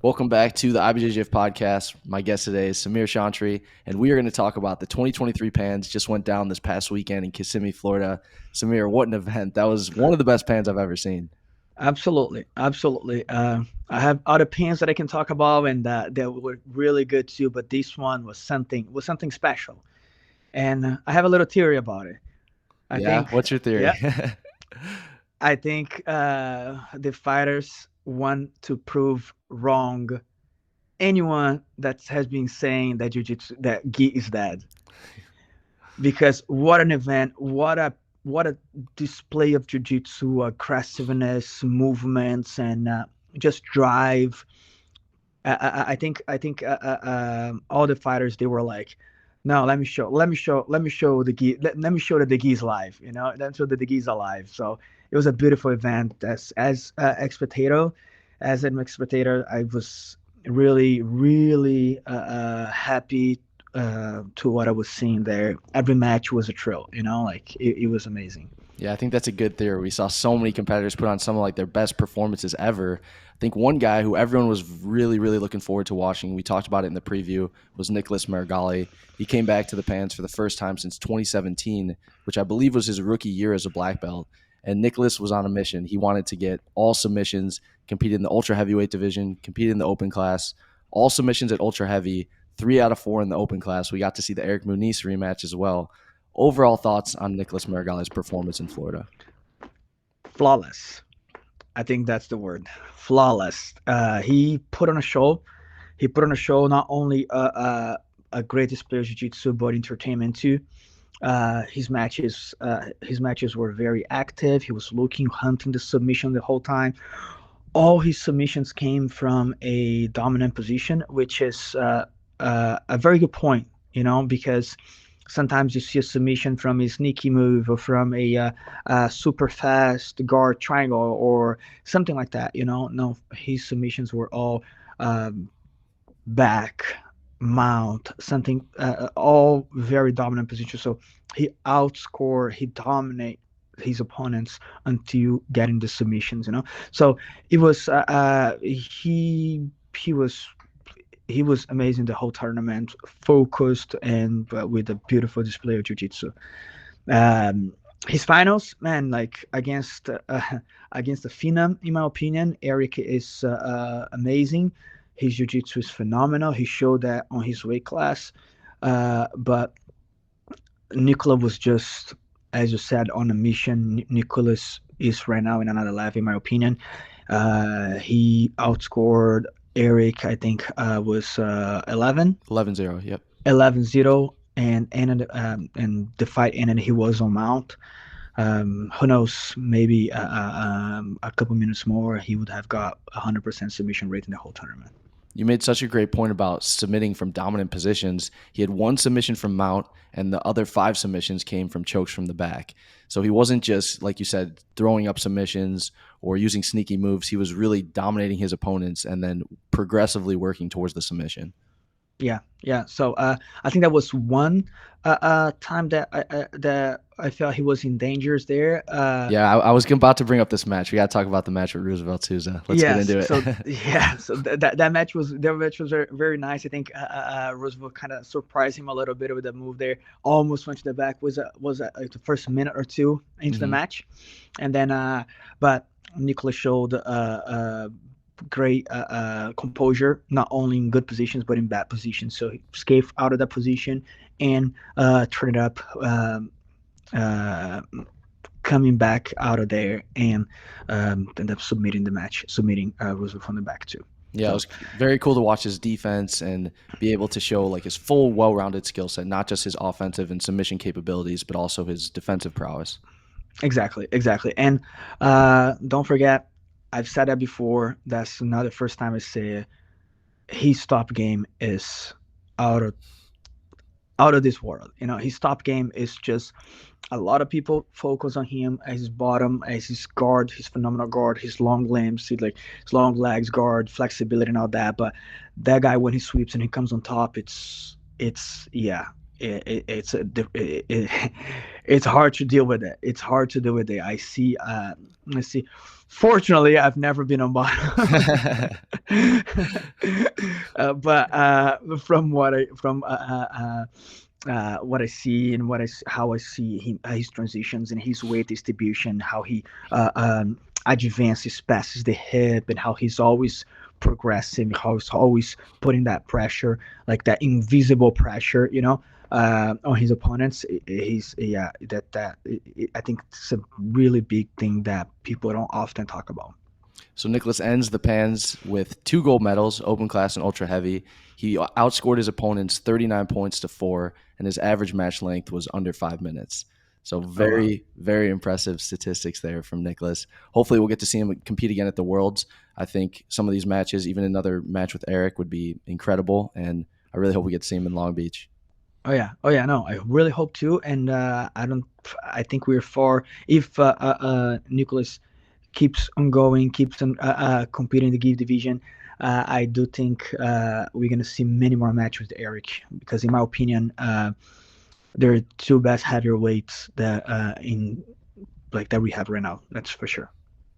Welcome back to the IBJJF Podcast. My guest today is Samir Chantre, and we are going to talk about the 2023 Pans. Just went down this past weekend in Kissimmee, Florida. Samir, what an event. That was one of the best Pans I've ever seen. Absolutely. I have other pins that I can talk about, and that were really good too. But this one was something special, and I have a little theory about it. I Yeah? think, What's your theory? yeah, I think the fighters want to prove wrong anyone that has been saying that jiu-jitsu that gi is dead. Because what an event, what a display of jiu-jitsu, aggressiveness, movements, and just drive. I think all the fighters, they were like, no, let me show the gi, let me show that the gi is alive. Let me show that the gi is alive. So it was a beautiful event. As an spectator, I was really happy to what I was seeing there. Every match was a thrill. Like it was amazing. Yeah, I think that's a good theory. We saw so many competitors put on some of like their best performances ever. I think one guy who everyone was really looking forward to watching, we talked about it in the preview, was Nicholas Marigali. He came back to the Pans for the first time since 2017, which I believe was his rookie year as a black belt. And Nicholas was on a mission. He wanted to get all submissions, competed in the ultra heavyweight division, competed in the open class, all submissions at ultra heavy, 3 out of 4 in the open class. We got to see the Eric Muniz rematch as well. Overall thoughts on Nicholas Marigali's performance in Florida? Flawless. I think that's the word. Flawless. He put on a show. He put on a show, not only a great display of jiu-jitsu, but entertainment too. His matches were very active. He was looking, hunting the submission the whole time. All his submissions came from a dominant position, which is a very good point, because sometimes you see a submission from a sneaky move or from a super fast guard triangle or something like that. No, his submissions were all um, back, mount, something, all very dominant positions. So he dominate his opponents until getting the submissions. So it was he was he was amazing the whole tournament, focused and with a beautiful display of jiu-jitsu. Um, his finals, man, like against the Phenom, in my opinion, Eric is amazing. His jiu-jitsu is phenomenal. He showed that on his weight class, but Nicola was just, as you said, on a mission. Nicholas is right now in another level, in my opinion. He outscored Eric, I think, was 11, 11-0, yep. 11-0, and and the fight ended. He was on mount. Who knows? Maybe a couple minutes more, he would have got 100% submission rate in the whole tournament. You made such a great point about submitting from dominant positions. He had 1 submission from mount, and the other 5 submissions came from chokes from the back. So he wasn't just, like you said, throwing up submissions or using sneaky moves. He was really dominating his opponents and then progressively working towards the submission. Yeah, yeah. So I think that was one time that I felt he was in dangers there. Yeah, I was about to bring up this match. We got to talk about the match with Roosevelt Souza. Let's get Yes. into So it. yeah. So that match was very nice. I think Roosevelt kind of surprised him a little bit with the move there. Almost went to the back. Was like the first minute or two into the hmm match, and then but Nicolas showed great composure, not only in good positions but in bad positions. So he escaped out of that position and turned it up. Uh, Coming back out of there and end up submitting the match, submitting Roosevelt from the back too. Yeah, it So was very cool to watch his defense and be able to show like his full, well-rounded skill set, not just his offensive and submission capabilities, but also his defensive prowess. exactly. And don't forget, I've said that before. That's not the first time I say it. His top game is out of out of this world. His top game is just a lot of people focus on him as his bottom, as his guard, his phenomenal guard, his long limbs, his long legs, guard, flexibility, and all that. But that guy, when he sweeps and he comes on top, it's yeah, it's it's hard to deal with it. It's hard to deal with it. I see. Let's see. Fortunately, I've never been on bottom. But what I see and how I see him, his transitions and his weight distribution, how he advances, passes the hip, and how he's always progressing, how he's always putting that pressure, like that invisible pressure, on his opponents. He's yeah, I think it's a really big thing that people don't often talk about. So Nicholas ends the Pans with 2 gold medals, open class and ultra heavy. He outscored his opponents 39 points to 4, and his average match length was under 5 minutes. So Oh wow. very, very impressive statistics there from Nicholas. Hopefully we'll get to see him compete again at the Worlds. I think some of these matches, even another match with Eric, would be incredible, and I really hope we get to see him in Long Beach. Oh yeah, no, I really hope to, and I don't. I think we're far. If Nicholas keeps on going, keeps on competing in the Give division, I do think we're gonna see many more matches with Eric, because, in my opinion, they're two best heavyweights that in like that we have right now. That's for sure.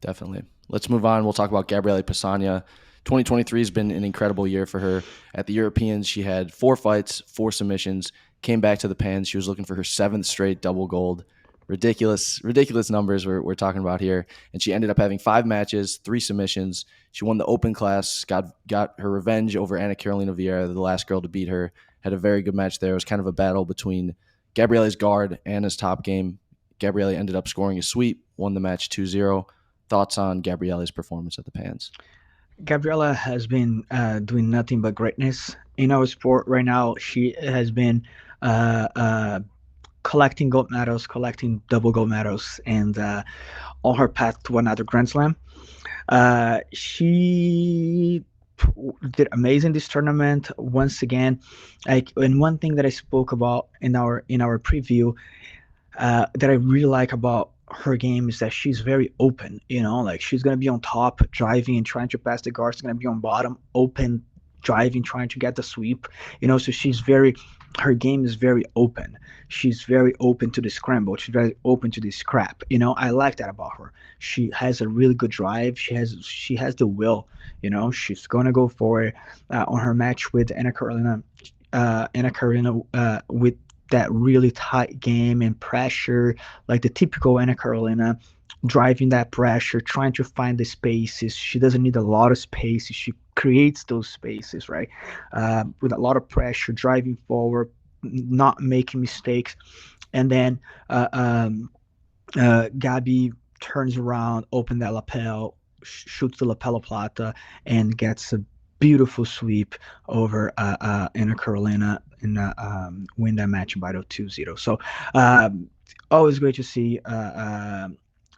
Definitely. Let's move on. We'll talk about Gabrielle Pessanha. 2023 has been an incredible year for her. At the Europeans, she had 4 fights, 4 submissions, came back to the Pans. She was looking for her 7th straight double gold. Ridiculous numbers we're talking about here. And she ended up having 5 matches, 3 submissions. She won the open class, got her revenge over Anna Carolina Vieira, the last girl to beat her. Had a very good match there. It was kind of a battle between Gabrielle's guard, Anna's top game. Gabrielle ended up scoring a sweep, won the match 2-0. Thoughts on Gabrielle's performance at the Pans? Gabriela has been doing nothing but greatness in our sport right now. She has been uh, uh, collecting gold medals, collecting double gold medals, and on her path to another Grand Slam. She did amazing this tournament once again. Like, and one thing that I spoke about in our preview, that I really like about her game is that she's very open. Like, she's gonna be on top, driving and trying to pass the guard. She's gonna be on bottom, open, driving, trying to get the sweep. So her game is very open. She's very open to the scramble. She's very open to the scrap. I like that about her. She has a really good drive. She has the will. She's gonna go for it. On her match with Anna Carolina, with that really tight game and pressure, like the typical Anna Carolina, driving that pressure, trying to find the spaces. She doesn't need a lot of spaces. She creates those spaces, right? With a lot of pressure, driving forward, not making mistakes. And then Gabi turns around, open that lapel, shoots the lapel plata, and gets a beautiful sweep over Anna Carolina and win that match by 2-0. So always great to see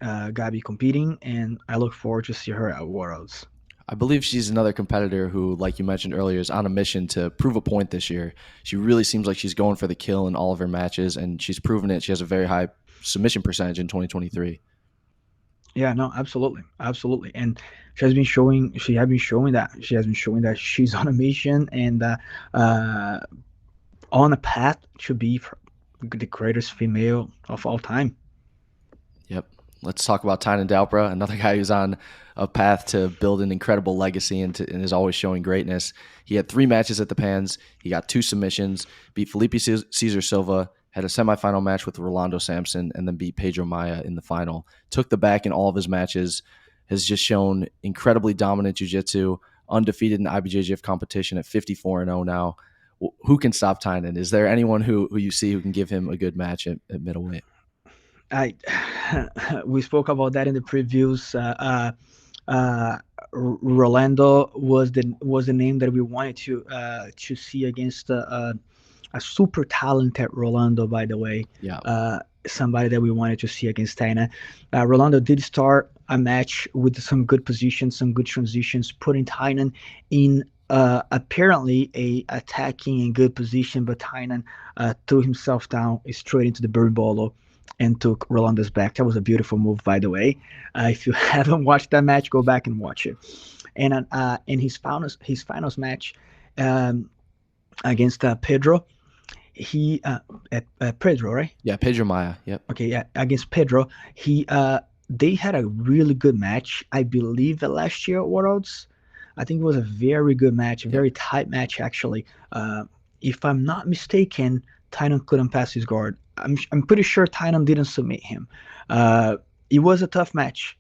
Gabi competing, and I look forward to see her at Worlds. I believe she's another competitor who, like you mentioned earlier, is on a mission to prove a point this year. She really seems like she's going for the kill in all of her matches, and she's proven it. She has a very high submission percentage in 2023. Yeah, no, absolutely, absolutely, and she has been showing that she's on a mission, and on a path to be the greatest female of all time. Yep. Let's talk about Tynan Dalpra, another guy who's on a path to build an incredible legacy and is always showing greatness. He had 3 matches at the Pans. He got 2 submissions, beat Felipe Cesar Silva, had a semifinal match with Rolando Sampson, and then beat Pedro Maia in the final. Took the back in all of his matches, has just shown incredibly dominant jiu-jitsu, undefeated in IBJJF competition at 54-0 now. Who can stop Tynan? Is there anyone who you see who can give him a good match at middleweight? I We spoke about that in the previews. Rolando was the name that we wanted to see against a super talented Rolando, by the way. Yeah. Somebody that we wanted to see against Taina. Rolando did start a match with some good positions, some good transitions, putting Tynan in apparently a attacking and good position, but Tynan threw himself down straight into the berimbolo and took Rolando's back. That was a beautiful move, by the way. If you haven't watched that match, go back and watch it. And in his finals match against Pedro, he at Pedro, right? Yeah, Pedro Maya. Yep. Okay, yeah, against Pedro. He they had a really good match, I believe, last year at Worlds. I think it was a very good match, a Yep. very tight match actually. If I'm not mistaken, Titan couldn't pass his guard. I'm pretty sure Titan didn't submit him. Uh, it was a tough match,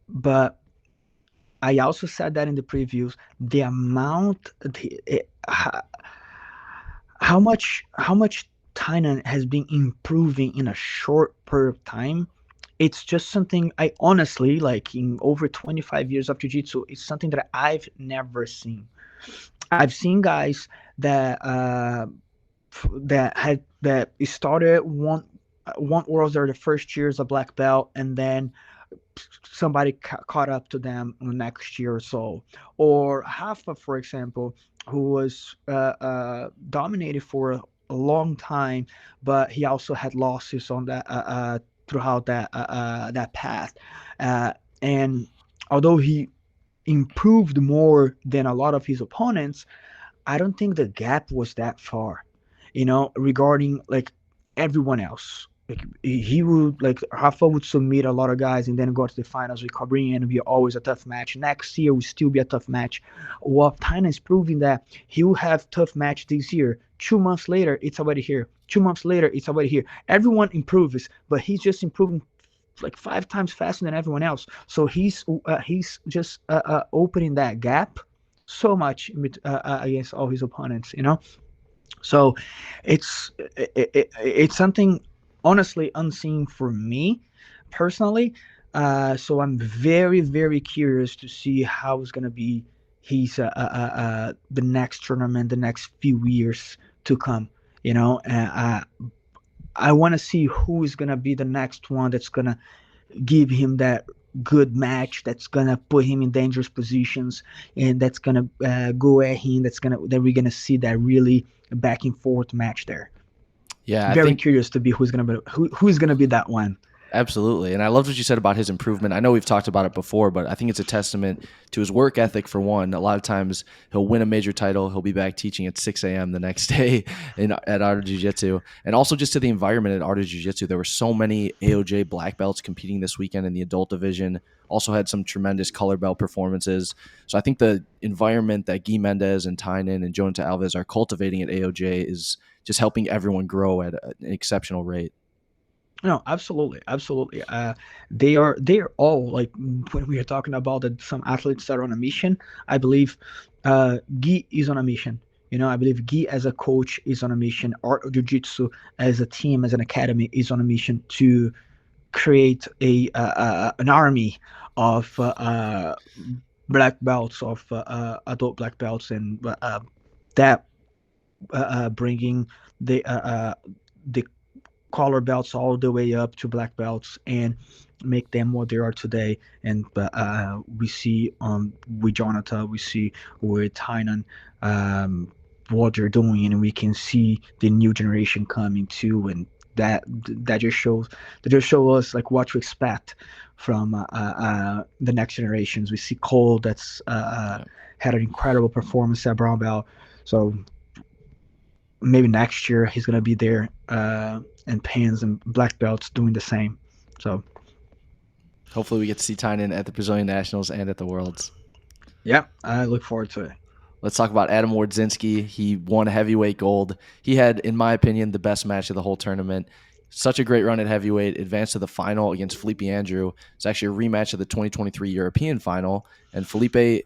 but I also said that in the previews. The amount, how much Tainan has been improving in a short period of time. It's just something I honestly, like, in over 25 years of jiu-jitsu, it's something that I've never seen. I've seen guys that that started one worlds their first year as a black belt, and then somebody caught up to them in the next year or so. Or Hafa, for example, who was dominated for a long time, but he also had losses on that throughout that path. Uh, and although he improved more than a lot of his opponents, I don't think the gap was that far, regarding like everyone else. Like he would, like Rafa would submit a lot of guys and then go to the finals with Cabrini, and be always a tough match. Next year will still be a tough match. Well, Tyna is proving that he will have tough match this year. 2 months later, it's already here. 2 months later, it's already here. Everyone improves, but he's just improving like 5 times faster than everyone else. So he's just opening that gap so much against all his opponents. So it's something honestly unseen for me personally. So I'm very very curious to see how it's gonna be his the next tournament, the next few years to come. I want to see who is gonna be the next one that's gonna give him that good match, that's gonna put him in dangerous positions, and that's gonna go at him, that we're gonna see that really back and forth match there. Yeah, I Very think curious to be who's gonna be that one. absolutely. And I loved what you said about his improvement. I know we've talked about it before, but I think it's a testament to his work ethic, for one. A lot of times he'll win a major title. He'll be back teaching at 6 a.m. the next day at Art of Jiu-Jitsu. And also just to the environment at Art of Jiu-Jitsu. There were so many AOJ black belts competing this weekend in the adult division. Also had some tremendous color belt performances. So I think the environment that Guy Mendez and Tynan and Jonathan Alves are cultivating at AOJ is just helping everyone grow at an exceptional rate. No, absolutely, absolutely. They are all like, when we are talking about that some athletes that are on a mission. I believe Guy is on a mission. I believe Guy as a coach is on a mission. Art of Jiu Jitsu as a team, as an academy, is on a mission to create an army of black belts, of adult black belts, and that bringing the color belts all the way up to black belts, and make them what they are today. And we see with Jonathan, we see with Tynan, what they're doing, and we can see the new generation coming too. And that just shows us like what to expect from the next generations. We see Cole, that's had an incredible performance at brown belt. So maybe next year he's gonna be there, and pans and black belts doing the same. So Hopefully we get to see Tynan at the Brazilian Nationals and at the Worlds. yeah, I look forward to it. Let's talk about Adam Wardzinski. He won heavyweight gold. He had, in my opinion, the best match of the whole tournament. Such a great run at heavyweight. Advanced to the final against Felipe Andrew. It's actually a rematch of the 2023 European final. And Felipe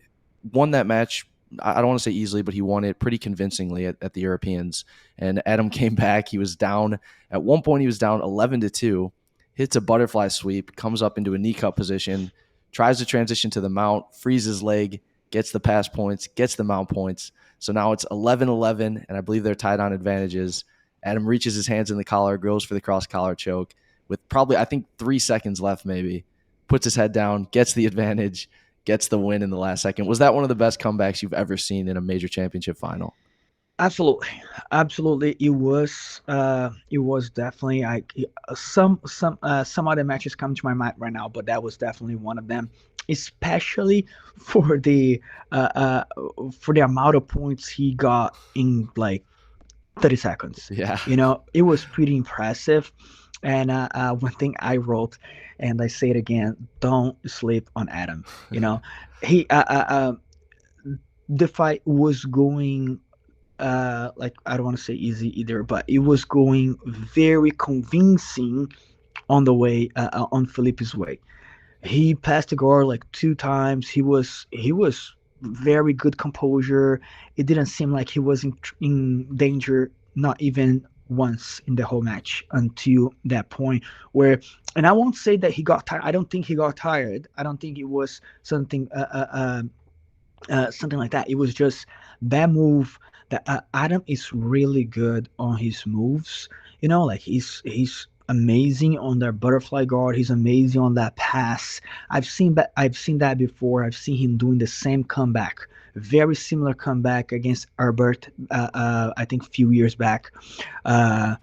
won that match. I don't want to say easily, but he won it pretty convincingly at the Europeans. And Adam came back. He was down. At one point, he was down 11-2. Hits a butterfly sweep. Comes up into a knee cup position. Tries to transition to the mount. Frees his leg. Gets the pass points, gets the mount points. So now it's 11-11, and I believe they're tied on advantages. Adam reaches his hands in the collar, goes for the cross-collar choke with probably, I think, 3 seconds left maybe. Puts his head down, gets the advantage, gets the win in the last second. Was that one of the best comebacks you've ever seen in a major championship final? Absolutely, absolutely. It was definitely, some other matches come to my mind right now, but that was definitely one of them. Especially for the uh, uh, for the amount of points he got in like 30 seconds. Yeah. It was pretty impressive. And one thing I wrote, and I say it again: don't sleep on Adam. He the fight was going, like, I don't want to say easy either, but it was going very convincing on the way, on Felipe's way. He passed the guard like two times. He was very good composure. It didn't seem like he was in danger, not even once in the whole match until that point where, and I won't say that he got tired. I don't think he got tired. I don't think it was something like that. It was just that move that, Adam is really good on his moves. Like he's amazing on that butterfly guard. He's amazing on that pass. I've seen that before. I've seen him doing the same comeback, very similar comeback against Herbert. I think a few years back. Uh,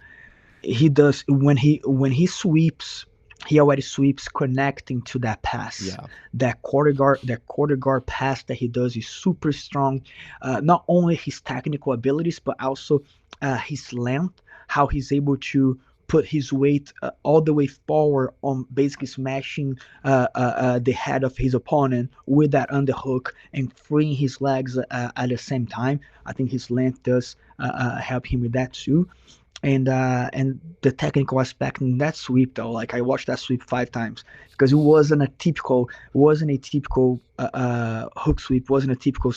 he does when he sweeps. He already sweeps connecting to that pass. Yeah. That quarter guard pass that he does is super strong. Not only his technical abilities, but also his length, how he's able to put his weight all the way forward on basically smashing the head of his opponent with that underhook and freeing his legs at the same time. I think his length does help him with that too. And the technical aspect in that sweep, though, like, I watched that sweep 5 times because it wasn't a typical hook sweep, wasn't a typical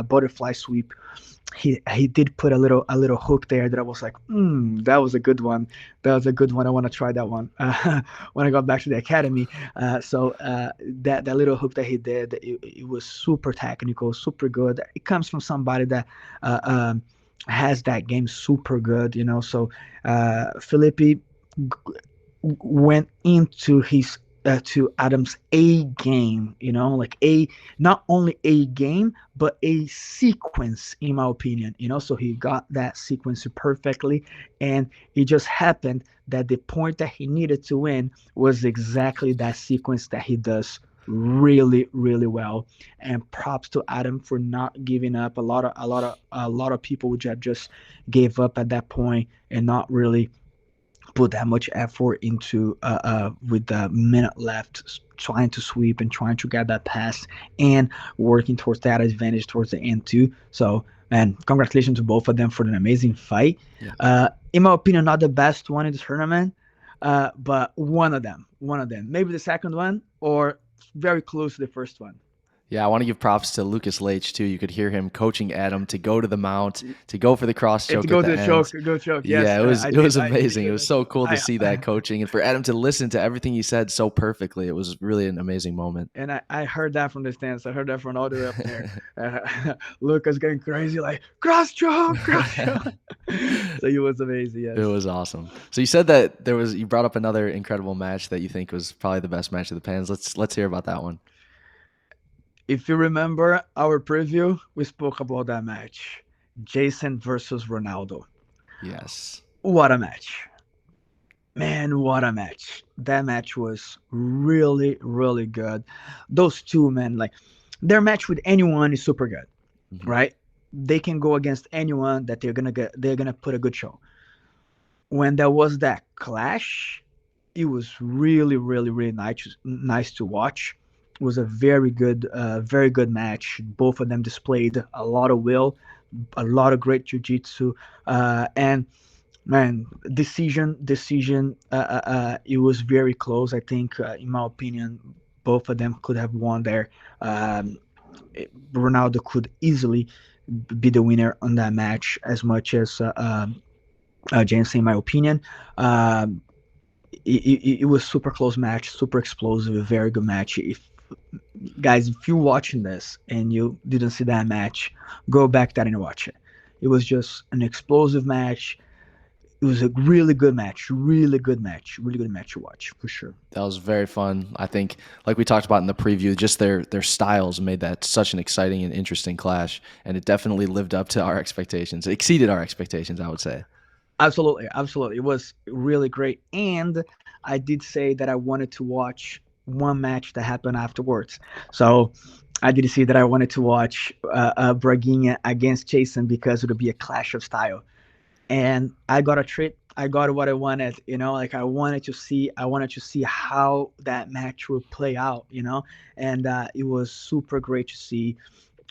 butterfly sweep. He did put a little hook there that I was like, that was a good one. That was a good one. I want to try that one when I got back to the academy. That little hook that he did, it was super technical, super good. It comes from somebody that has that game super good. So Felipe went into his to Adam's A game, like not only a game, but a sequence, in my opinion. So he got that sequence perfectly, and it just happened that the point that he needed to win was exactly that sequence that he does really, really well. And props to Adam for not giving up. A lot of people would have just gave up at that point and not really put that much effort into, with the minute left, trying to sweep and trying to get that pass and working towards that advantage towards the end too. So, man, congratulations to both of them for an amazing fight. Yeah. In my opinion, not the best one in the tournament, but one of them, maybe the second one or very close to the first one. Yeah, I want to give props to Lucas Leitch too. You could hear him coaching Adam to go to the mount, to go for the cross And to choke go at to the the end. choke, go choke. Yes, Yeah, it was I did amazing. It hear was that so too. cool to see that coaching and for Adam to listen to everything he said so perfectly. It was really an amazing moment. And I heard that from the stands. I heard that from all the way up there. Lucas getting crazy, like, cross choke, cross choke. So it was amazing. It Yes. was awesome. So you said that you brought up another incredible match that you think was probably the best match of the Pans. Let's hear about that one. If you remember our preview, we spoke about that match, Jason versus Ronaldo. Yes. What a match. Man, what a match. That match was really, really good. Those two men, like, their match with anyone is super good, Mhm. right? They can go against anyone that they're gonna put a good show. When there was that clash, it was really, really, really nice to watch. It was a very good match. Both of them displayed a lot of will, a lot of great jiu-jitsu, and, man, decision. It was very close. I think, in my opinion, both of them could have won there. Um, Ronaldo could easily be the winner on that match, as much as Jensen, in my opinion. Um, it was super close match, super explosive, a very good match. If Guys, if you're watching this and you didn't see that match, go back there and watch it. It was just an explosive match. It was a really good match to watch for sure. That was very fun. I think, like we talked about in the preview, just their styles made that such an exciting and interesting clash, and it definitely lived up to our expectations. It exceeded our expectations, I would say. Absolutely, absolutely. It was really great. And I did say that I wanted to watch one match that happened afterwards. So I did say that I wanted to watch Braguinha against Jason because it would be a clash of style. and I got a treat. I got what I wanted, like I wanted to see how that match would play out, and it was super great to see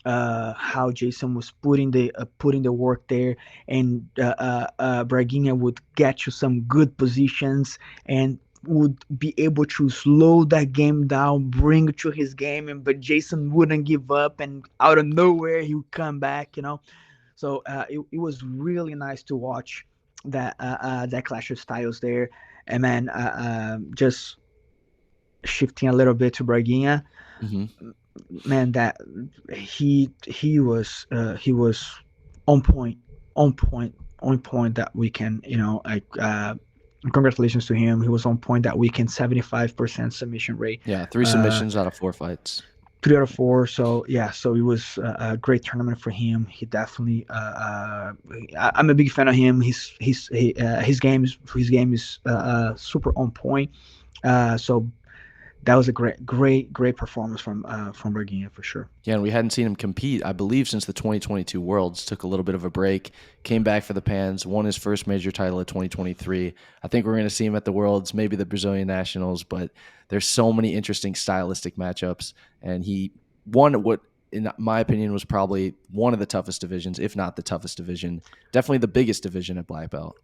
how Jason was putting the work there, and Braguinha would get to some good positions and would be able to slow that game down, bring it to his game, and but Jason wouldn't give up, and out of nowhere he would come back. So it was really nice to watch that clash of styles there, and man, just shifting a little bit to Braguinha, Hmm. man, that he was on point, on point, on point that we can, like congratulations to him. He was on point that weekend, 75% submission rate, Yeah, three uh submissions out of 4 fights. 3 out of 4. So yeah, so it was a great tournament for him. He definitely I'm a big fan of him. His game is super on point. So that was a great performance from Bergina for sure. Yeah, and we hadn't seen him compete, I believe, since the 2022 Worlds. Took a little bit of a break, came back for the Pans, won his first major title at 2023. I think we're going to see him at the Worlds, maybe the Brazilian Nationals, but there's so many interesting stylistic matchups, and he won what, in my opinion, was probably one of the toughest divisions, if not the toughest division. Definitely the biggest division at black belt.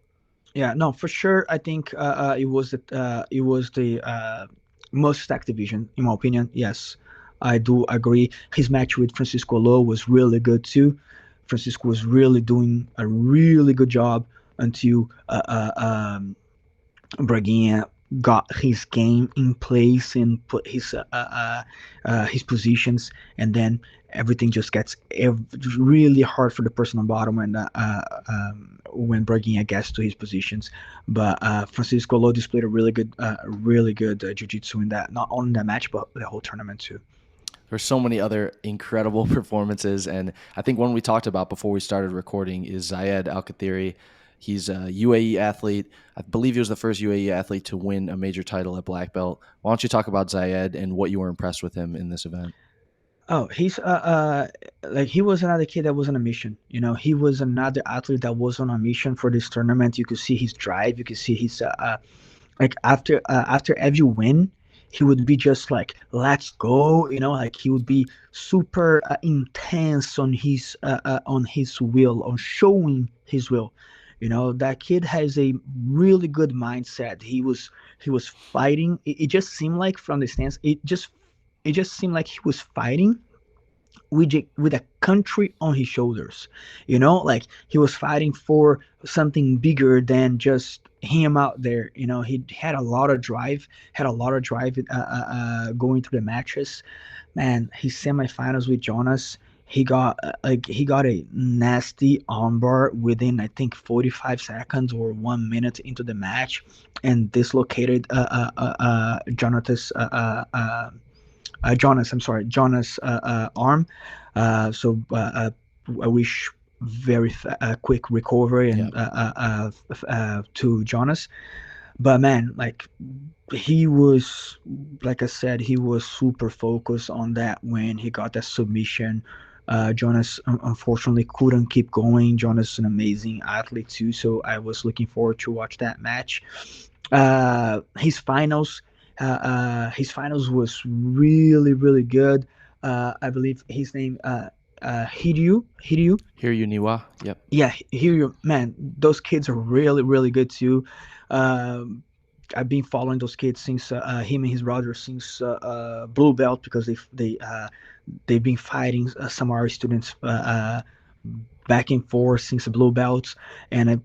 Yeah, no, for sure. I think it was the most stacked division in my opinion. Yes, I do agree. His match with Francisco Lowe was really good too. Francisco was really doing a really good job until Braguinha got his game in place and put his positions, and then everything just gets really hard for the person on bottom when Braguinha gets to his positions. But Francisco Lo displayed a really good jiu-jitsu in that, not only in that match but the whole tournament too. There's so many other incredible performances, and I think one we talked about before we started recording is Zayed Al Kathiri. He's a UAE athlete. I believe he was the first UAE athlete to win a major title at black belt. Why don't you talk about Zayed and what you were impressed with him in this event? Oh, he's like he was another kid that was on a mission. He was another athlete that was on a mission for this tournament. You could see his drive. You could see his like after every win, he would be just like, "Let's go!" Like he would be super intense on his will, on showing his will. That kid has a really good mindset. He was fighting. It just seemed like from the stance, it just seemed like he was fighting with a country on his shoulders. Like he was fighting for something bigger than just him out there. He had a lot of drive going through the matches. Man, his semifinals with Jonas, he got a nasty armbar within, I think, 45 seconds or 1 minute into the match, and dislocated Jonathan's Jonas, I'm sorry, Jonas' arm. So I wish very quick recovery Yeah. and to Jonas. But man, like he was, like I said, he was super focused on that when he got that submission. Jonas unfortunately couldn't keep going. Jonas is an amazing athlete too, so I was looking forward to watch that match. His finals was really really good. I believe his name Hiryu. Here you Niwa. Yep. Yeah, Hiryu. Man, those kids are really really good too. Um, I've been following those kids since him and his brother since blue belt, because they've been fighting some of our students back and forth since the blue belts, and I've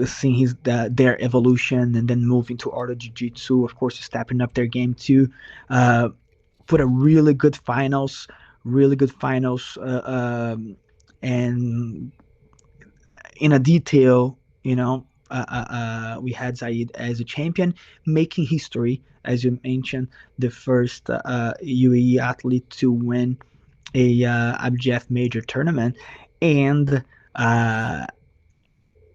seen their evolution and then moving to art of jiu-jitsu, of course, stepping up their game too. Uh, put a really good finals, and in a detail, we had Zaid as a champion, making history, as you mentioned, the first UAE athlete to win a IBJJF major tournament. And uh,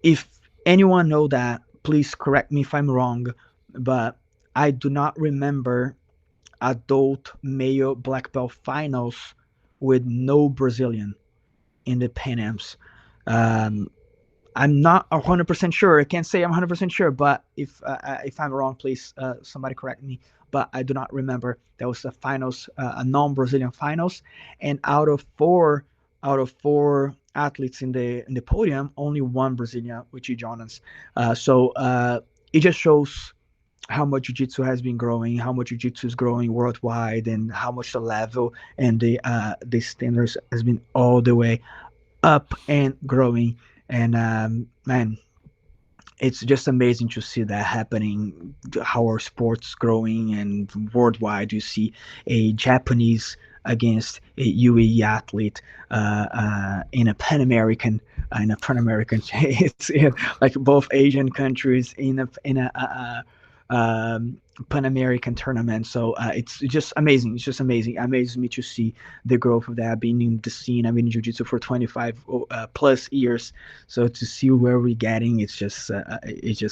if anyone know that, please correct me if I'm wrong, but I do not remember adult male black belt finals with no Brazilian in the Pan Ams. Um, I'm not 100% sure. I can't say I'm 100% sure, but if I'm wrong, please somebody correct me. But I do not remember. That was the finals, a non-Brazilian finals, and out of four athletes in the podium, only one Brazilian, which is Jonas. So it just shows how much jiu-jitsu has been growing, how much jiu-jitsu is growing worldwide, and how much the level and the standards has been all the way up and growing. And man, it's just amazing to see that happening, how our sports growing and worldwide. You see a Japanese against a UAE athlete in a Pan American. It's like both Asian countries in a Pan American tournament. So it's just amazing. It's just amazing. It amazes me to see the growth of that. Being in the scene, I've been in jiu-jitsu for 25 plus years. So to see where we're getting, it's just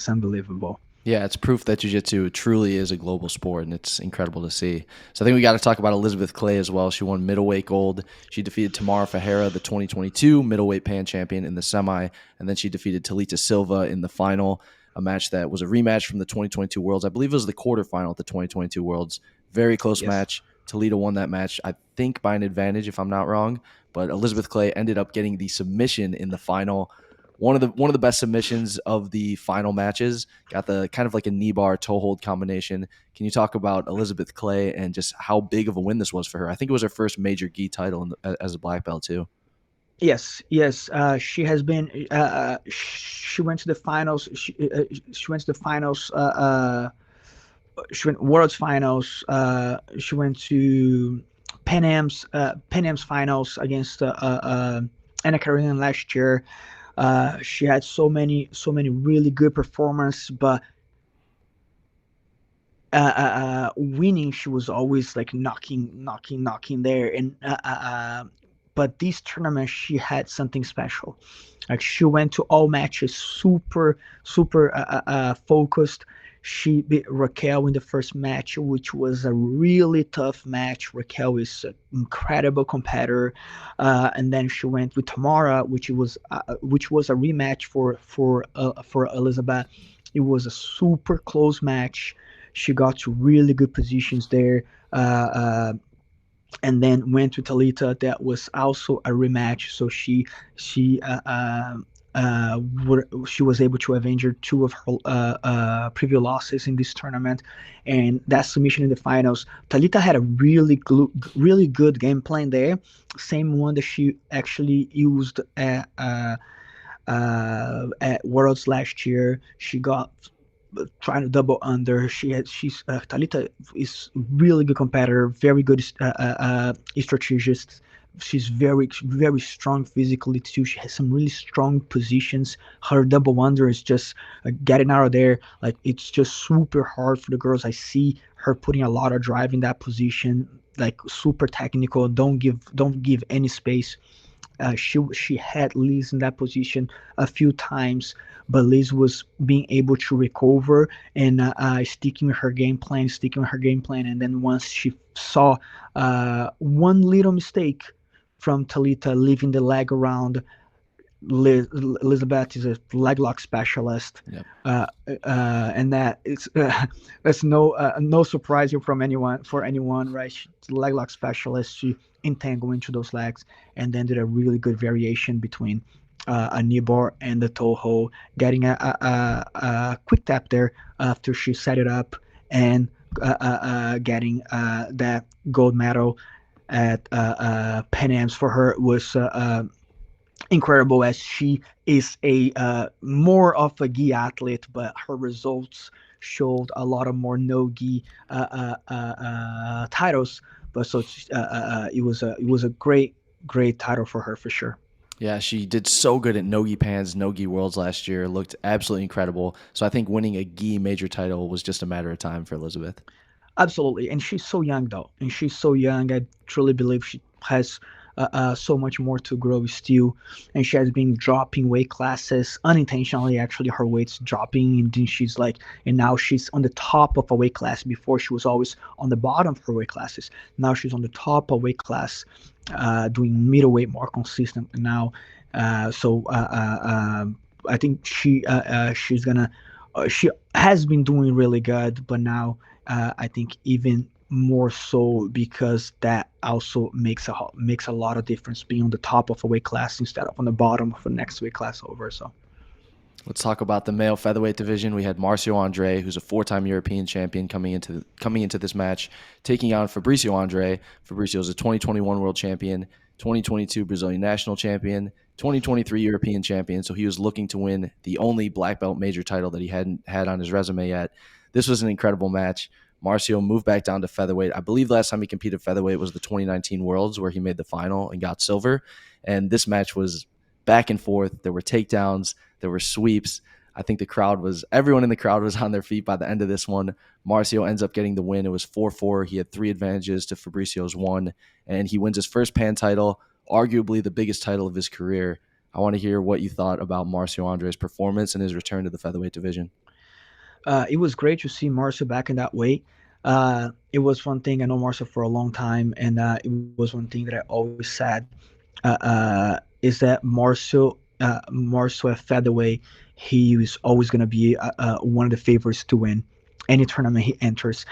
unbelievable. Yeah, it's proof that jiu-jitsu truly is a global sport, and it's incredible to see. So I think we got to talk about Elizabeth Clay as well. She won middleweight gold. She defeated Tamara Ferreira, the 2022 middleweight pan champion, in the semi, and then she defeated Talita Silva in the final, a match that was a rematch from the 2022 Worlds. I believe it was the quarterfinal at the 2022 Worlds. Very close Yes. match. Talita won that match, I think, by an advantage, if I'm not wrong. But Elizabeth Clay ended up getting the submission in the final. One of the best submissions of the final matches. Got the kind of like a knee bar toe hold combination. Can you talk about Elizabeth Clay and just how big of a win this was for her? I think it was her first major gi title as a black belt too. Yes, yes. She has been. She went to the finals. She went to the finals. She went World's finals. She went to Pan Am's finals against Anna Karenina last year. She had so many really good performances, but winning, she was always like knocking there. And but this tournament, she had something special. Like she went to all matches super focused. She beat Raquel in the first match, which was a really tough match. Raquel is an incredible competitor, and then she went with Tamara, which was a rematch for Elizabeth. It was a super close match. She got to really good positions there. And then went to Talita. That was also a rematch. So she she was able to avenge her two of her previous losses in this tournament, and that submission in the finals. Talita had a really good game plan there, same one that she actually used at Worlds last year. She got trying to double under. She's Talita is really good competitor, very good strategist. She's very strong physically too. She has some really strong positions. Her double under is just getting out of there. Like it's just super hard for the girls. I see her putting a lot of drive in that position. Like super technical. Don't give any space. She had Liz in that position a few times, but Liz was being able to recover and sticking with her game plan. And then once she saw one little mistake from Talita leaving the leg around, Elizabeth is a leg lock specialist, Yep. and that's no surprise from anyone, right? She's a leg lock specialist. She entangled into those legs, and then did a really good variation between a knee bar and the toe hold, getting a quick tap there after she set it up, and getting that gold medal at Pan Am's for her was incredible, as she is a more of a gi athlete, but her results showed a lot of more no gi titles. But so it was a great title for her for sure. Yeah, she did so good at Nogi Pans, Nogi Worlds last year. Looked absolutely incredible. So I think winning a gi major title was just a matter of time for Elizabeth. Absolutely, and she's so young though, and she's so young. I truly believe she has so much more to grow still, and she has been dropping weight classes unintentionally. Actually, her weight's dropping, and then and now she's on the top of a weight class. Before she was always on the bottom of her weight classes. Now she's on the top of weight class, doing middleweight more consistent now. So I think she's gonna she has been doing really good, but now I think even more so because that also makes a lot of difference being on the top of a weight class instead of on the bottom of the next weight class over. So Let's talk about the male featherweight division. We had Marcio Andre, who's a four-time European champion, coming into this match, taking on Fabricio Andre. Fabricio is a 2021 world champion, 2022 Brazilian national champion, 2023 European champion. So he was looking to win the only black belt major title that he hadn't had on his resume yet. This was an incredible match. Marcio moved back down to featherweight. I believe last time he competed featherweight was the 2019 Worlds, where he made the final and got silver. And this match was back and forth. There were takedowns. There were sweeps. I think everyone in the crowd was on their feet by the end of this one. Marcio ends up getting the win. It was 4-4. He had 3 advantages to Fabricio's 1, and he wins his first Pan title, arguably the biggest title of his career. I want to hear what you thought about Marcio Andre's performance and his return to the featherweight division. it was great to see Marcio back in that weight. It was one thing, I know Marcio for a long time, and it was one thing that I always said is that Marcio at featherweight, he was always going to be one of the favorites to win any tournament he enters.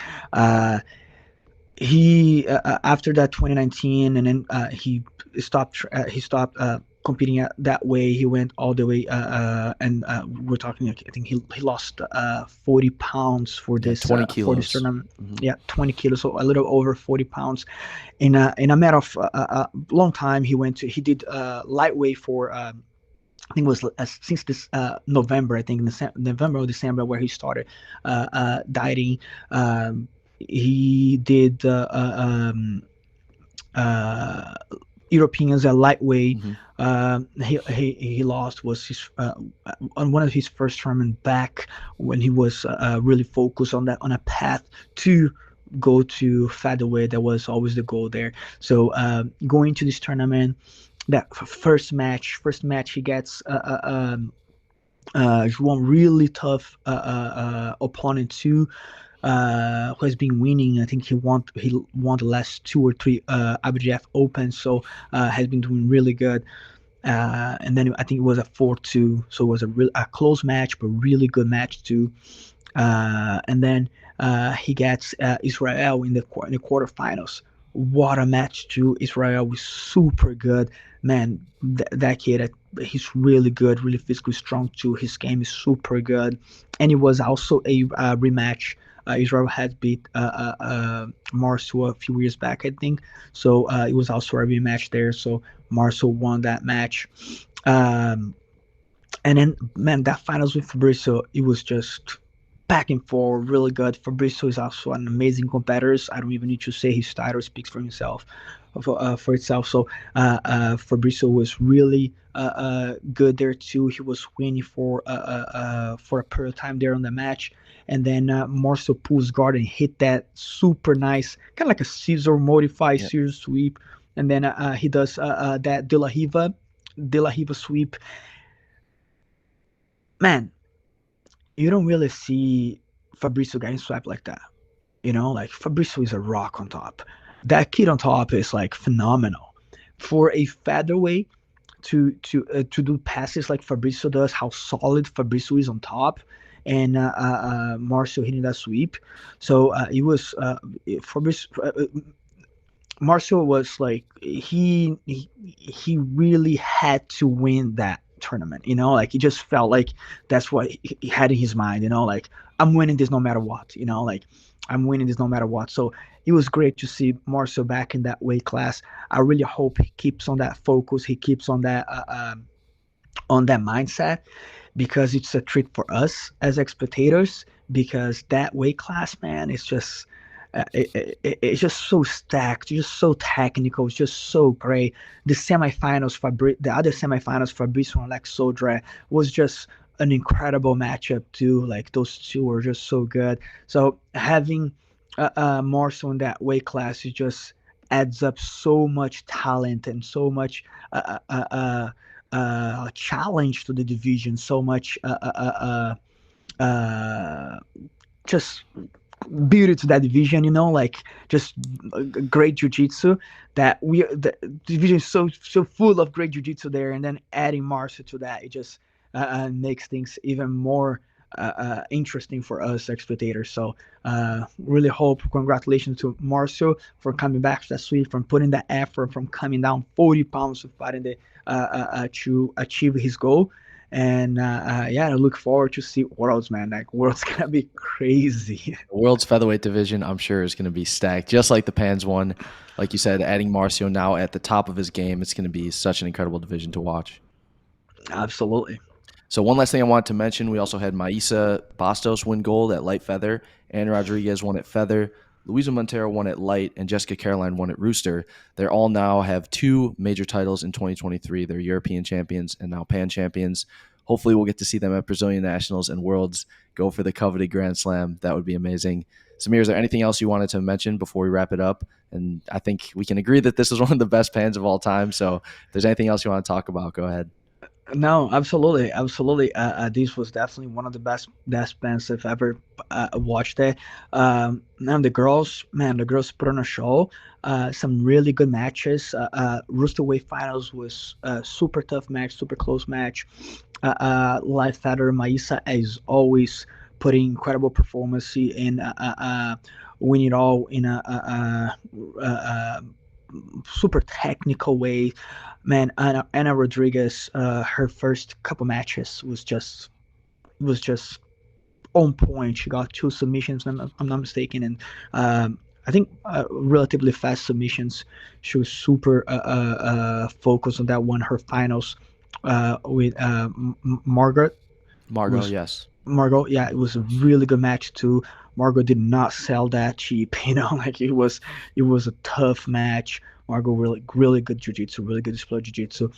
He After that 2019, and then he stopped competing at that way. He went all the way, and we're talking, I think he lost 40 pounds for this 20 for this kilos. tournament. Mm-hmm. Yeah, 20 kilos, so a little over 40 pounds in a matter of a long time. He did lightweight for I think it was since this November, I think in November or December, where he started dieting. He did Europeans at lightweight. He lost was his on one of his first tournament back, when he was really focused on a path to go to featherweight. That was always the goal there. So going to this tournament, that first match he gets one really tough opponent too, who has been winning. I think he won the last 2 or 3 IBJJF Open, so has been doing really good. And then I think it was a 4-2, so it was a close match, but really good match too. And then he gets Israel in the quarterfinals. What a match too! Israel was super good, man. That kid, he's really good, really physically strong too. His game is super good, and it was also a rematch. Israel had beat Marcio a few years back, I think. So it was also a rematch there. So Marcio won that match. And then, man, that finals with Fabricio, it was just back and forth, really good. Fabricio is also an amazing competitor. I don't even need to say his title speaks for himself, for itself. So Fabricio was really good there too. He was winning for a period of time there on the match. And then Marcio pulls guard and hit that super nice, kind of like a scissor modified scissor sweep. And then he does that De La Riva sweep. Man, you don't really see Fabricio getting swept like that. Like Fabricio is a rock on top. That kid on top is like phenomenal. For a featherweight to do passes like Fabricio does, how solid Fabricio is on top, and Marcio hitting that sweep. So it was Fabricio. Marcio was like he really had to win that tournament. Like he just felt like that's what he had in his mind. Like I'm winning this no matter what. Like I'm winning this no matter what. So it was great to see Marcio back in that weight class. I really hope he keeps on that focus. He keeps on that mindset, because it's a treat for us as spectators. Because that weight class, man, it's just it's just so stacked, just so technical, it's just so great. The other semifinals, Fabricio and Lex Sodre, was just an incredible matchup too. Like those two were just so good. So having Marcio in that weight class, it just adds up so much talent and so much challenge to the division, so much just beauty to that division, like just great jiu-jitsu. The division is so full of great jiu-jitsu there, and then adding Marcio to that, it just makes things even more interesting for us spectators. So really hope, congratulations to Marcio for coming back last week, from putting that effort, from coming down 40 pounds of fighting to achieve his goal. And yeah, I look forward to see Worlds, man. Like Worlds gonna be crazy. The world's featherweight division, I'm sure, is going to be stacked, just like the Pans one. Like you said, adding Marcio now at the top of his game, it's going to be such an incredible division to watch. Absolutely. So one last thing I wanted to mention, we also had Maisa Bastos win gold at light feather, Anna Rodriguez won at feather, Luisa Montero won at light, and Jessica Caroline won at rooster. They all now have 2 major titles in 2023. They're European champions and now Pan champions. Hopefully we'll get to see them at Brazilian Nationals and Worlds go for the coveted Grand Slam. That would be amazing. Samir, is there anything else you wanted to mention before we wrap it up? And I think we can agree that this is one of the best pans of all time. So if there's anything else you want to talk about, go ahead. No, absolutely, absolutely. This was definitely one of the best bands I've ever watched. It. And the girls, man, the girls put on a show. Some really good matches. Rooster Weight Finals was a super tough match, super close match. Light Feather Maisa is always putting incredible performance in win it all in a super technical way. Man, Anna Rodriguez, her first couple matches was just on point. She got 2 submissions, if I'm not mistaken, and I think relatively fast submissions. She was super focused on that one. Her finals with Margaret Margot, was yes. Margot. Yeah, it was a really good match too. Margot did not sell that cheap, like it was a tough match. Margot really good jiu-jitsu, really good display of jiu-jitsu.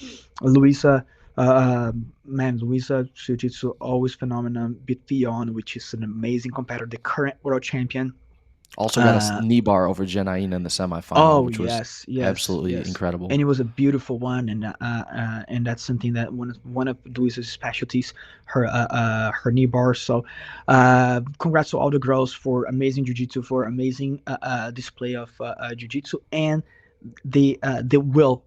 Luisa, man, Luisa jiu-jitsu always phenomenal. Beat Fion, which is an amazing competitor, the current world champion. Also got a Uh, knee bar over Jen Aina in the semifinal, Oh which was yes, yes, absolutely yes, incredible. and it was a beautiful one, and that's something that one of Luisa's specialties, her knee bar. So, congrats to all the girls for amazing jiu-jitsu, for amazing display of jiu-jitsu, and the will,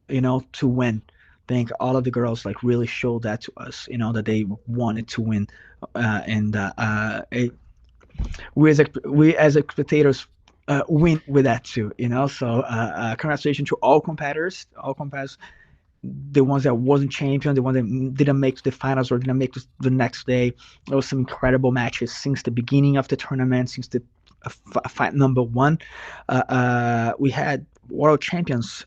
to win. I think all of the girls like really showed that to us, that they wanted to win, and we as spectators win with that too. So congratulations to all competitors, the ones that wasn't champion, the ones that didn't make the finals or didn't make the next day. There was some incredible matches since the beginning of the tournament, since the fight number one. We had world champions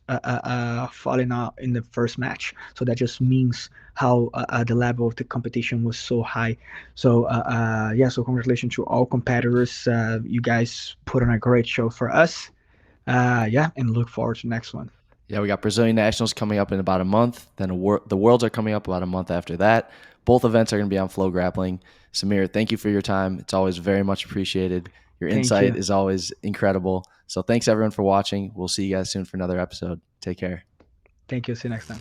falling out in the first match, so that just means how the level of the competition was so high. So yeah, so congratulations to all competitors. You guys put on a great show for us. Yeah, and look forward to the next one. Yeah, we got Brazilian Nationals coming up in about a month. Then the Worlds are coming up about a month after that. Both events are going to be on Flow Grappling. Samir, thank you for your time. It's always very much appreciated. Your Thank insight you. is always incredible. So thanks everyone for watching. We'll see you guys soon for another episode. Take care. Thank you. See you next time.